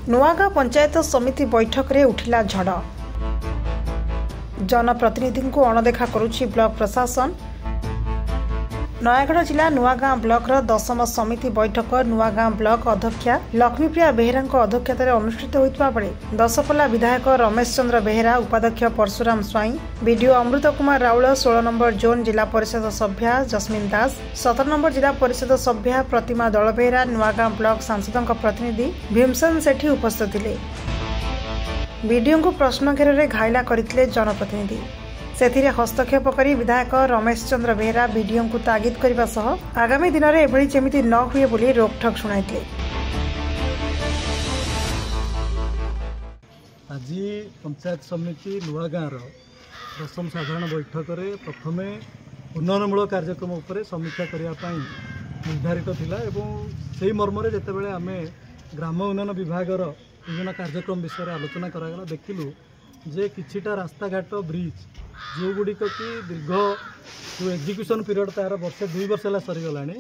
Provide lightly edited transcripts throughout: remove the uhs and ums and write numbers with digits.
नुआगाँ पंचायत समिति बैठक रे उठिला झड़। जनप्रतिनिधि को अणदेखा करुछि ब्लॉक प्रशासन। नयागढ़ जिला नुआगाँ ब्लॉक 10म समिति बैठक नुआगाँ ब्लॉक अध्यक्षा लक्ष्मीप्रिया बेहेरा अध्यक्षतार अनुष्ठित होता बेले दशपल्ला विधायक रमेश चंद्र बेहेरा, उपाध्यक्ष परशुराम स्वाई, BDO Amrit Kumar Raul, 16 number zone जिला परिषद सभ्या जस्मिन दास, 17 नंबर जिला परिषद सभ्या प्रतिमा दल बेहेरा, नुआगाँ ब्लॉक सांसद प्रतिनिधि भीमसेन सेठी उपस्थित थिले। बीडीओ को प्रश्न घेर घाइला करथिले जनप्रतिनिधि। सेथिरे हस्तक्षेप करी विधायक रमेश चंद्र बेहेरा बीडीओ को तागिद करने सह आगामी दिन में एभली जेमिति न हुए बोली रोकठोक शुणाइथिले। आज पंचायत समिति नुआगाँ 10म साधारण बैठक रे प्रथमे उन्नयनमूलक कार्यक्रम उपरे समीक्षा करने निर्धारित थिला एवं सेही मर्म रे जेतेबेले आमे ग्राम उन्नयन विभाग विभिन्न कार्यक्रम विषय आलोचना करागला देखिलु जे किछिटा रास्ता घाट ब्रिज जो गुड़िक कि दीर्घ जो एग्जिक्यूशन पीरियड तार वर्षे 2 वर्ष है सरीगलानी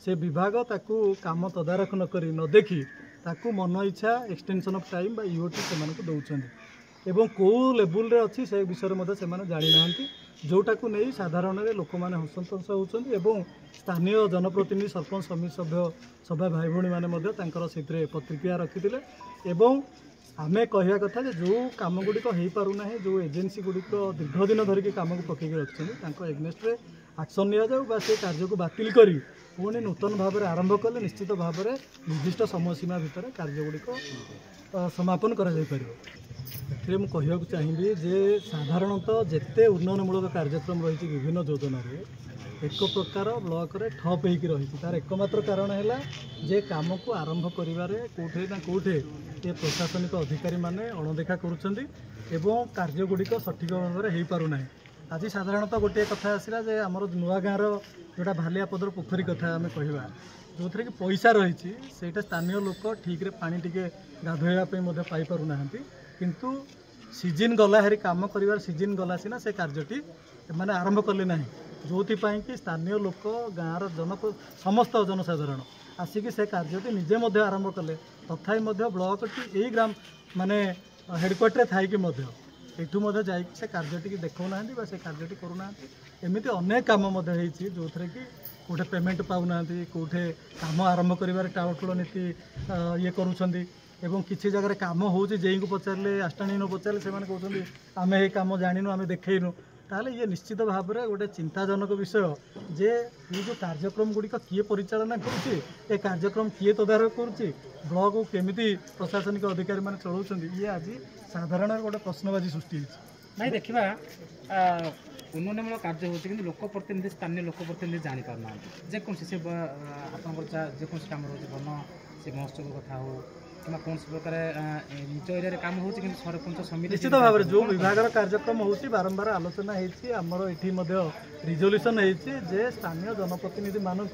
से विभाग ताकू काम तदारख न देखी ताकू मन इच्छा एक्सटेंशन ऑफ टाइम यूओटी से दौरान एवं कौ लेवल रे अच्छी से विषय से जानी ना जोटा को नहीं साधारण लोक मैंने हसंतोष होती स्थानीय जनप्रतिनिधि सरपंच समिति सभ्य सभा भाई भौणी मैंने प्रतिक्रिया रखी एवं आमे कहवा कथा जो काम गुड़िक हो पारना जो एजेन्सी गुड़िक दीर्घ दिन धरिकी कम को पकईक रखिंट एगनेस्ट एक्शन नि से कार्य को बातिल करी पुणी नूतन भाव में आरंभ कले निश्चित भाव में निर्दिष्ट समय सीमा भितर कार्य गुड़िक समापन कर मुझे चाहिए जे साधारणतः जिते उन्नयनमूलक कार्यक्रम रही विभिन्न योजना एक प्रकार ब्लॉक रे ठप होकर रही तार एकमात्र कारण है जे काम को आरंभ करिवारे कोठे ना कोठे ये प्रशासनिक अधिकारी माने अणदेखा करुछंदी एवं कार्य गुड़िक सठिक भाव में हो पारना। आज साधारणतः गोटे कथा आसला जे आमर नुआगाँ जोटा भालियापदर पोखरी कथा आम कहवा जो थे कि पैसा रही सेटा स्थानीय लोक ठीक रे पानी टिके गाधोइबा पाई पारुना किंतु सीजन गला हेरी काम करिवार सीजन गला सिना से कार्यटी माने आरंभ कले ना जो कि स्थानीय लोक गाँव समस्त जनसाधारण आसिक से कार्यटी निजे आरंभ कले तथापि ब्लॉक टी यही ग्राम माने हेडक्वार्टर थी एठू जा से कार्यटी देखना से कार्यटी करूना एमती अनेक कम जो थे कि कौटे पेमेंट पाऊना कौटे काम आरंभ कर टाउटुल नीति ये करुँच एवं किसी जगह काम हो जेई को पचारे आष्टाणी न पचारे से कहते आम ये कम जानू आम देखनु ताले ये निश्चित भाव में गोटे चिंताजनक विषय जे ये जो कार्यक्रम गुड़िक किए परिचालना करुच्ची ए कार्यक्रम किए तदारख करुच्ची ब्लॉक को केमिति प्रशासनिक अधिकारी मैंने चलाउछन ये आज साधारण गोटे प्रश्नबाजी सृष्टि नहीं देखा उन्नयनमूलक कार्य होती कि लोक प्रतिनिधि स्थानीय लोक प्रतिनिधि जापारना जेकोसी से जेकोसी कम रोचे बन से महोत्सव कथा हो कि कौन प्रकार निज एरिया काम हो सरपंच समिति निश्चित भाव में जो विभाग कार्यक्रम होती बारंबार आलोचना होमर ये रिजोल्यूशन जे स्थानीय जनप्रतिनिधि मानक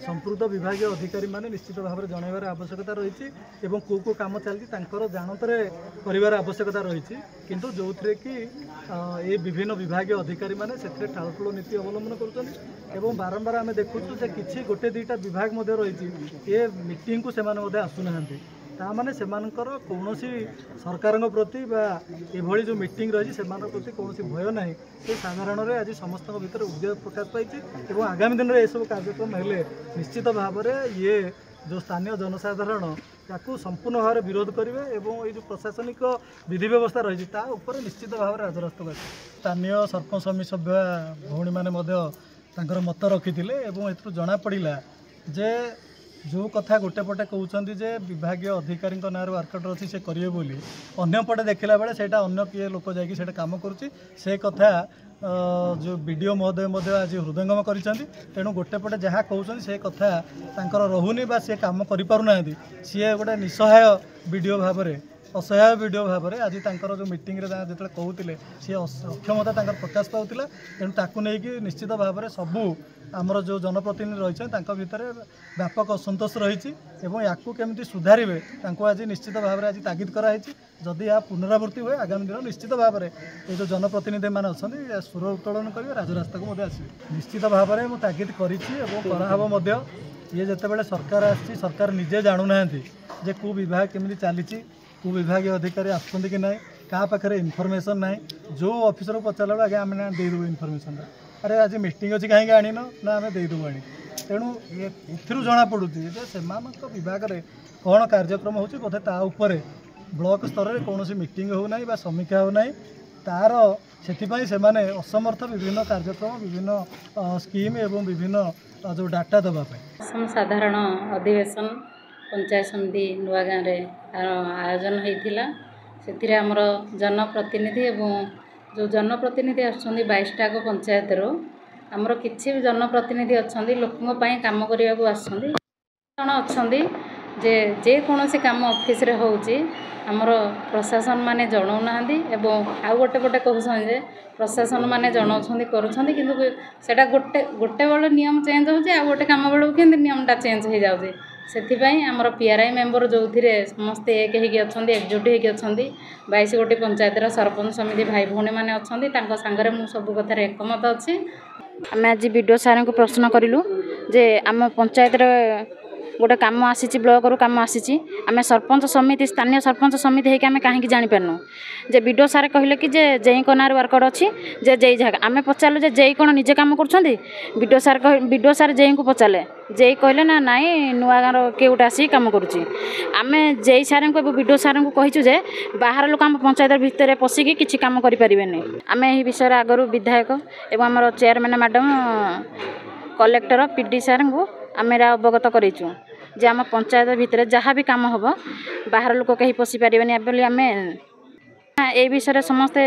संपूर्ण विभाग अधिकारी माने निश्चित भाव में जनइबार आवश्यकता रही कौ कम चलती जानतर कर आवश्यकता रही किंतु जो थे कि ये विभिन्न विभाग अधिकारी माने से टालटुल नीति अवलंबन कर बारंबार आम देखु कि गोटे दुईटा विभाग रही ये मीटिंग को से आसुना ताने से कौन सरकार प्रति ये जो मीटिंग रही से प्रति कौन भय ना से साधारण आज समस्त भीतर उद्योग प्रकाश पाई आगामी दिन में यह सब कार्यक्रम हेले निश्चित भाव में ये जो स्थानीय जनसाधारण ताकू संपूर्ण भाव में विरोध करेंगे और ये जो प्रशासनिक विधि व्यवस्था रही निश्चित भाव में राजरास्ता स्थानीय सरपंच समिति सभ्य भौणी मैंने मत रखी जना पड़ा जे जो कथा गोटे पटे कहते जे विभाग अधिकारी ना वर्कआउट अच्छी से करेंगे बोली अन्य पटे देखला बेले से अन्य किए लोक जा काम करुच्ची से कथा जो बीडीओ महोदय आज हृदयंगम कर तेणु गोटे पटे जहाँ कहते से कथा रहुनी सी कम करना सी गोटे निसहाय बीडीओ भाव में असहाय वीडियो भाव में आज जो मीटिंग जो कहते सी अक्षमता प्रकाश पाला तेणु ताकू नहीं निश्चित भाव में सबू आमर जो जनप्रतिनिधि रही भितर व्यापक असंतोष रही या केमी सुधारे आज निश्चित भाव में आज तागिद कराई जदि यह पुनरावृत्ति हुए आगामी दिन निश्चित भाव में ये जो जनप्रतिनिधि मैंने अच्छा सुर उत्तोलन करेंगे राजरास्ता को आसवे निश्चित भाव में मुझे तागिद कर ये जिते बड़े सरकार आसी सरकार निजे जानूना जे को विभाग केमी चली को विभाग अधिकारी आसुँच कि ना क्या पाखे इनफर्मेशन ना जो ऑफिसर को पचार आगे आम देदेबू इनफर्मेशन अरे आज मीटिंग अच्छी कहीं आनी ना आम देदेबू आनी तेणु ए जना पड़ू से विभाग में कौन कार्यक्रम हो बोधे ताऊपर ब्लॉक स्तर में कौन मीटिंग होना समीक्षा होना तार से माने असमर्थ विभिन्न कार्यक्रम विभिन्न स्कीम एवं विभिन्न जो डाटा देवाई साधारण अधिवेशन पंचायत समिति नुआ गाँव आयोजन होता से आमर जनप्रतिनिधि एवं जो जनप्रतिनिधि आसुँच 22टा पंचायत आमर किसी भी जनप्रतिनिधि अच्छा लोकों काम करने को अच्छा जेकोसी कम ऑफिस रे होउची हमर प्रशासन माने जणाउना एवं आउ गोटे पटे कहते प्रशासन माने जनाउछंदी करूछंदी किंतु सेटा गोटे बेले नियम चेंज होउची आ गोटे काम बेले केंद्र नियमटा चेंज हो जाउची सेथिपाई हमर पीआरआई मेंबर जो थिरे समस्त एक हेकी अछंदी एकजुट हेकी अछंदी 22 गोटी पंचायत रा सरपंच समिति भाई भौणी माने अछंदी तांको संगरे मु सब कथा रे एकमत अछि आमे आज वीडियो सार को प्रश्न करिलु जे आम पंचायत रे गोटे कम आसी ब्लॉक रू कम आसी आम सरपंच समिति स्थानीय सरपंच समिति होकर आम कहीं जापारनु जे विडो सारे कहले कि जेई कनार वर्कड अच्छी जे जेई जगह आम पचारू जे जेई कौन निजे कम कर विडो सार जेई को पचारे जेई कहले ना नाई नुआ गाँव किए गोटे आसिक कम करुच्ची आम जेई सार को विडो सार को कहीचु जे बाहर लोक आम पंचायत भितर पशिकी किसी कम करें आम यही विषय आगु विधायक एवं आम चेयरमैन मैडम कलेक्टर पीडी सार को आम अवगत करेचु जे आम पंचायत भितर जहाँ भी कम हम बाहर लोक कहीं पशि पारे बोली आम ए विषय समस्ते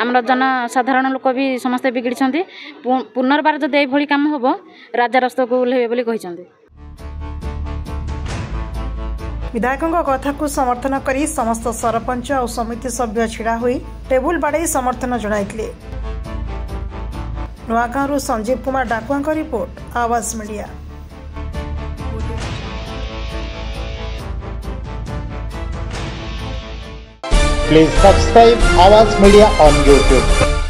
आमर जनसाधारण लोक भी समस्ते बिगड़ी पुनर्बार जब ये कम हम राजा रास्ता को ओह्लैबे बोली विधायकों कथा को समर्थन करी समस्त सरपंच और समिति सभ्य छिड़ा हुई टेबुल बाड़े समर्थन जणाइले। नुआगाँव संजीव कुमार डाकुआ का रिपोर्ट आवाज media. Please subscribe Awaaz Media on YouTube.